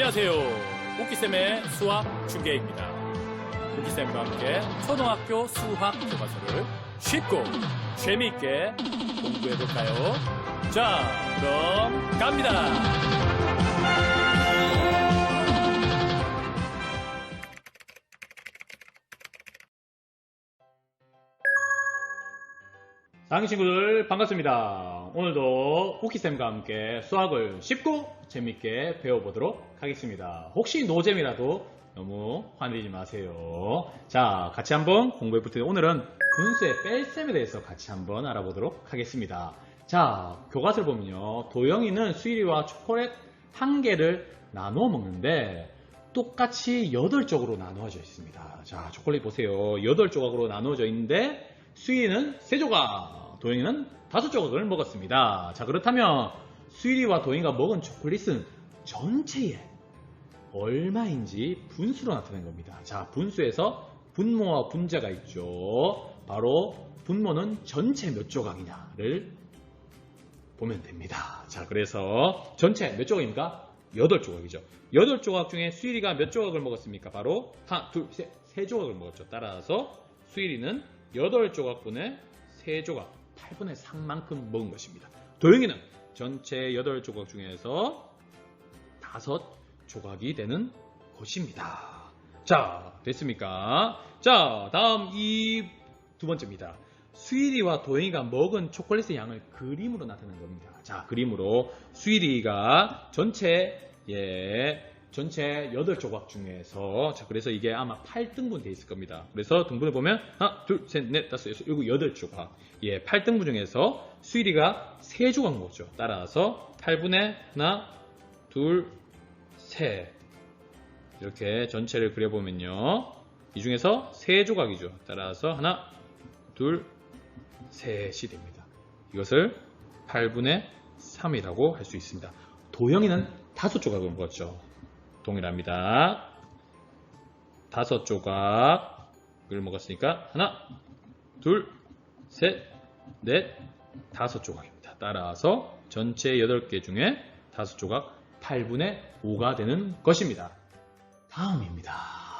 안녕하세요. 오키쌤의 수학 중계입니다. 오키쌤과 함께 초등학교 수학 교과서를 쉽고 재미있게 공부해볼까요? 자, 그럼 갑니다. 사랑하는 친구들 반갑습니다. 오늘도 오키쌤과 함께 수학을 쉽고 재밌게 배워보도록 하겠습니다. 혹시 노잼이라도 너무 화내지 마세요. 자, 같이 한번 공부해 볼 텐데 오늘은 분수의 뺄셈에 대해서 같이 한번 알아보도록 하겠습니다. 자, 교과서를 보면요, 도영이는 수일이와 초콜릿 한 개를 나눠 먹는데 똑같이 8쪽으로 나누어져 있습니다. 자, 초콜릿 보세요. 8조각으로 나누어져 있는데 수일이는 3조각, 도영이는 5조각을 먹었습니다. 자, 그렇다면 수일이와 도영이가 먹은 초콜릿은 전체에 얼마인지 분수로 나타낸 겁니다. 자, 분수에서 분모와 분자가 있죠. 바로 분모는 전체 몇 조각이냐를 보면 됩니다. 자, 그래서 전체 몇 조각입니까? 8조각이죠. 8조각 중에 수일이가 몇 조각을 먹었습니까? 바로 하나, 둘, 셋, 3조각을 먹었죠. 따라서 수일이는 8조각분의 3조각, 8분의 3만큼 먹은 것입니다. 도영이는 전체 8조각 중에서 5조각이 되는 것입니다. 자, 됐습니까? 자, 다음 이 두 번째입니다. 수일이와 도영이가 먹은 초콜릿의 양을 그림으로 나타낸 겁니다. 자, 그림으로 수일이가 전체 8조각 중에서, 자, 그래서 이게 아마 8등분 되어 있을 겁니다. 그래서 등분을 보면 하나, 둘, 셋, 넷, 다섯, 여섯, 일곱, 8조각. 8등분 중에서 수일이가 3조각 먹었죠. 따라서 8분의 하나, 둘, 셋. 이렇게 전체를 그려보면요, 이 중에서 3조각이죠. 따라서 하나, 둘, 셋이 됩니다. 이것을 8분의 3이라고 할 수 있습니다. 도영이는 5조각을 먹었죠. 동일합니다. 5조각을 먹었으니까 하나, 둘, 셋, 넷, 5조각입니다. 따라서 전체 8개 중에 5조각, 8분의 5가 되는 것입니다. 다음입니다.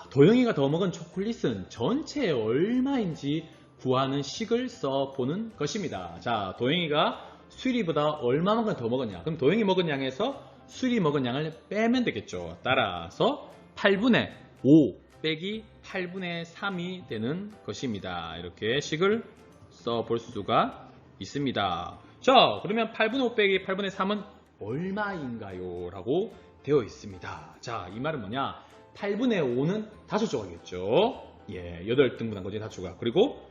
도영이가 더 먹은 초콜릿은 전체에 얼마인지 구하는 식을 써보는 것입니다. 자, 도영이가 수일이보다 얼마만큼 더 먹었냐? 그럼 도영이 먹은 양에서 수일이 먹은 양을 빼면 되겠죠. 따라서 8분의 5 빼기 8분의 3이 되는 것입니다. 이렇게 식을 써볼 수가 있습니다. 자, 그러면 8분의 5 빼기 8분의 3은 얼마인가요? 라고 되어 있습니다. 자, 이 말은 뭐냐? 8분의 5는 5조각이겠죠. 8등분한 거죠. 5조각. 그리고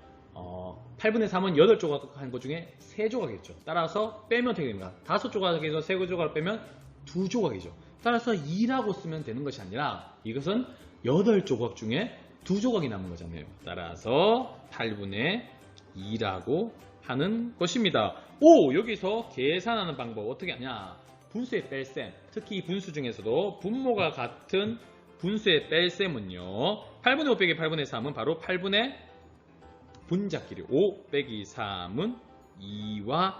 8분의 3은 8조각 한 것 중에 3조각이겠죠. 따라서 빼면 어떻게 됩니까? 5조각에서 3조각을 빼면 2조각이죠. 따라서 2라고 쓰면 되는 것이 아니라 이것은 8조각 중에 2조각이 남은 거잖아요. 따라서 8분의 2라고 하는 것입니다. 오, 여기서 계산하는 방법 어떻게 하냐? 분수의 뺄셈, 특히 이 분수 중에서도 분모가 같은 분수의 뺄셈은요, 8분의 5 빼기 8분의 3은 바로 8분의 분자끼리 5 빼기 3은 2와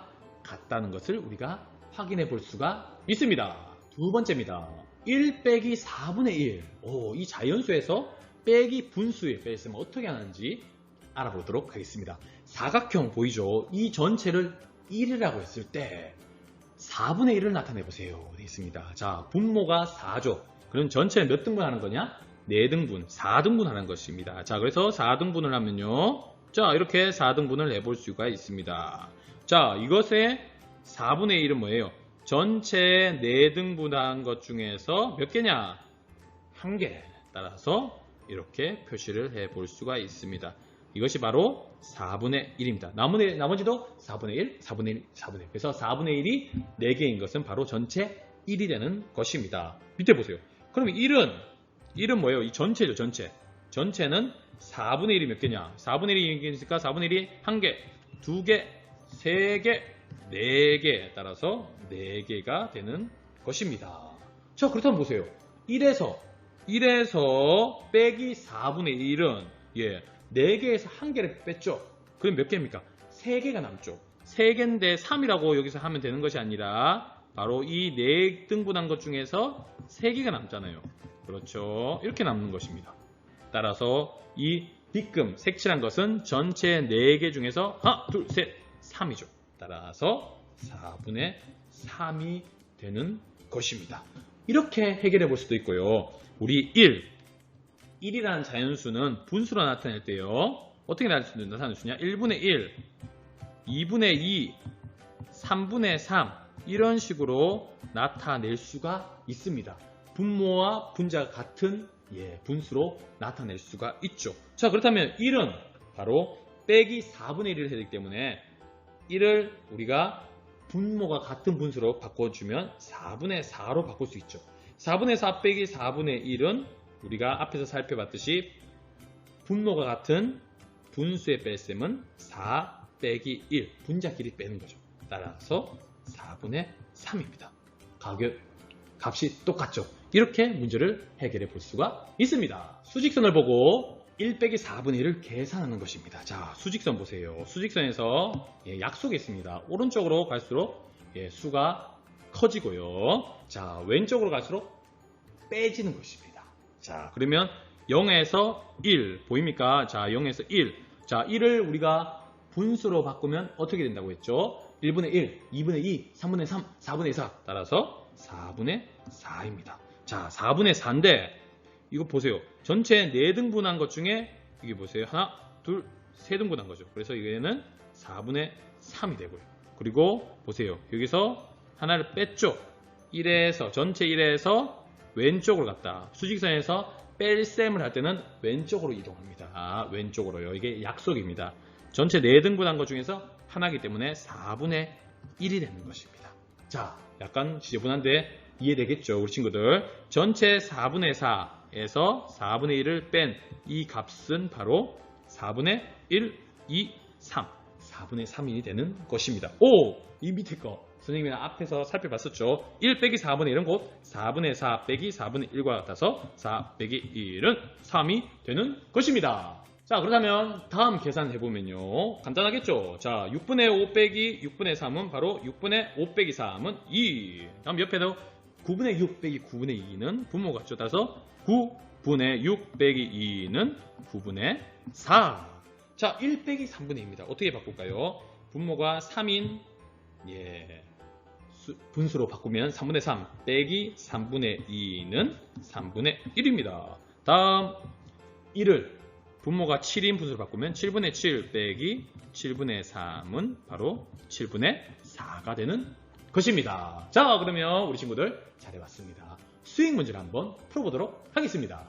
같다는 것을 우리가 확인해 볼 수가 있습니다. 두 번째입니다. 1 빼기 4분의 1. 이 자연수에서 빼기 분수의 뺄셈을 어떻게 하는지 알아보도록 하겠습니다. 사각형 보이죠? 이 전체를 1이라고 했을 때 4분의 1을 나타내 보세요. 되어 있습니다. 자, 분모가 4죠. 그럼 전체를 몇 등분 하는 거냐? 4등분, 4등분 하는 것입니다. 자, 그래서 4등분을 하면요, 자, 이렇게 4등분을 해볼 수가 있습니다. 자, 이것의 4분의 1은 뭐예요? 전체 4등분한 것 중에서 몇 개냐? 1개. 따라서 이렇게 표시를 해볼 수가 있습니다. 이것이 바로 4분의 1입니다. 나머지도 4분의 1, 4분의 1, 4분의 1. 그래서 4분의 1이 4개인 것은 바로 전체 1이 되는 것입니다. 밑에 보세요. 그러면 1은 뭐예요? 이 전체죠, 전체. 전체는 4분의 1이 몇 개냐? 4분의 1이 있으니까 4분의 1이 1개, 2개, 3개, 4개. 따라서 4개가 되는 것입니다. 자, 그렇다면 보세요. 1에서 빼기 4분의 1은 4개에서 1개를 뺐죠. 그럼 몇 개입니까? 3개가 남죠. 3개인데 3이라고 여기서 하면 되는 것이 아니라 바로 이 4등분한 것 중에서 3개가 남잖아요. 그렇죠. 이렇게 남는 것입니다. 따라서 이 빗금 색칠한 것은 전체 4개 중에서 하나, 둘, 셋, 3이죠. 따라서 4분의 3이 되는 것입니다. 이렇게 해결해 볼 수도 있고요. 우리 1이라는 자연수는 분수로 나타낼 때요. 어떻게 나타낼 수냐? 1분의 1, 2분의 2, 3분의 3 이런 식으로 나타낼 수가 있습니다. 분모와 분자가 같은 분수로 나타낼 수가 있죠. 자, 그렇다면 1은 바로 빼기 4분의 1을 해야 되기 때문에 1을 우리가 분모가 같은 분수로 바꿔주면 4분의 4로 바꿀 수 있죠. 4분의 4 빼기 4분의 1은 우리가 앞에서 살펴봤듯이 분모가 같은 분수의 뺄셈은 4 빼기 1 분자끼리 빼는 거죠. 따라서 4분의 3입니다. 값이 똑같죠. 이렇게 문제를 해결해 볼 수가 있습니다. 수직선을 보고 1 빼기 4분의 1을 계산하는 것입니다. 자, 수직선 보세요. 수직선에서 약속이 있습니다. 오른쪽으로 갈수록 수가 커지고요. 자, 왼쪽으로 갈수록 빼지는 것입니다. 자, 그러면 0에서 1 보입니까? 자, 0에서 1. 자, 1을 우리가 분수로 바꾸면 어떻게 된다고 했죠? 1분의 1, 2분의 2, 3분의 3, 4분의 4. 따라서 4분의 4입니다. 자, 4분의 4인데 이거 보세요. 전체 4등분한 것 중에 이게 보세요. 하나, 둘, 3등분한 거죠. 그래서 이거는 4분의 3이 되고요. 그리고 보세요. 여기서 하나를 뺐죠. 1에서 전체 1에서 왼쪽으로 갔다. 수직선에서 뺄셈을 할 때는 왼쪽으로 이동합니다. 왼쪽으로요. 이게 약속입니다. 전체 4등분한 것 중에서 하나이기 때문에 4분의 1이 되는 것입니다. 자, 약간 지저분한데 이해되겠죠? 우리 친구들. 전체 4분의 4에서 4분의 1을 뺀 이 값은 바로 4분의 1, 2, 3. 4분의 3이 되는 것입니다. 오! 이 밑에 거. 선생님이 앞에서 살펴봤었죠. 1 빼기 4분의 1은 곧 4분의 4 빼기 4분의 1과 같아서 4 빼기 1은 3이 되는 것입니다. 자, 그렇다면 다음 계산해보면요. 간단하겠죠? 자, 6분의 5 빼기 6분의 3은 바로 6분의 5 빼기 3은 2. 다음 옆에도 9분의 6 빼기 9분의 2는 분모 같죠? 따라서 9분의 6 빼기 2는 9분의 4. 자, 1 빼기 3분의 2입니다. 어떻게 바꿀까요? 분모가 3인 분수로 바꾸면 3분의 3 빼기 3분의 2는 3분의 1입니다. 다음 1을 분모가 7인 분수로 바꾸면 7분의 7 빼기 7분의 3은 바로 7분의 4가 되는 것입니다. 자, 그러면 우리 친구들 잘해봤습니다. 수익 문제를 한번 풀어보도록 하겠습니다.